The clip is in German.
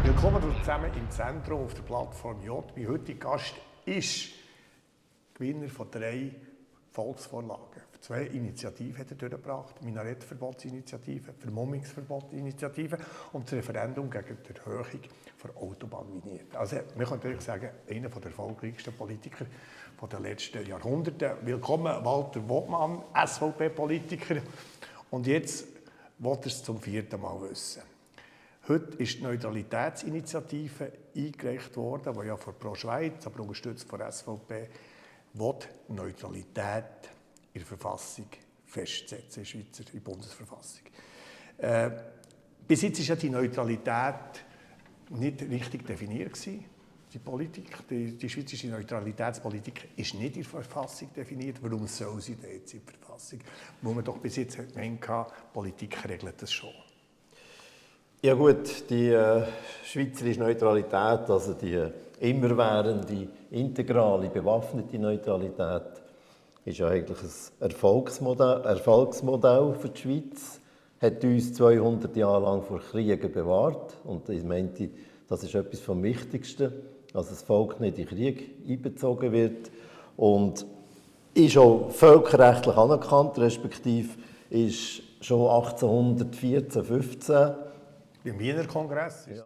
Willkommen zusammen im Zentrum auf der Plattform J. Mein heutiger Gast ist Gewinner von 3 Volksvorlagen. 2 Initiativen hat er durchgebracht: Minarettverbotsinitiative, Vermummungsverbotsinitiative und das Referendum gegen die Erhöhung der Autobahnvignette. Also, man könnte natürlich sagen, einer der erfolgreichsten Politiker der letzten Jahrhunderte. Willkommen, Walter Wodtmann, SVP-Politiker. Und jetzt will er es zum 4. Mal wissen. Heute ist die Neutralitätsinitiative eingereicht worden, die ja von Pro Schweiz, aber unterstützt von der SVP, will Neutralität in der Verfassung festsetzen, in der Bundesverfassung. Bis jetzt war ja die Neutralität nicht richtig definiert gewesen. Die schweizerische Neutralitätspolitik ist nicht in der Verfassung definiert. Warum soll sie denn jetzt in der Verfassung? Wo man doch bis jetzt gemeint hat, Politik regelt das schon. Ja gut, die schweizerische Neutralität, also die immerwährende, integrale, bewaffnete Neutralität, ist ja eigentlich ein Erfolgsmodell für die Schweiz. Hat uns 200 Jahre lang vor Kriegen bewahrt. Und ich meinte, das ist etwas vom Wichtigsten, dass das Volk nicht in Krieg einbezogen wird. Und ist auch völkerrechtlich anerkannt, respektive ist schon 1814, 15 Im Wiener Kongress? Ja.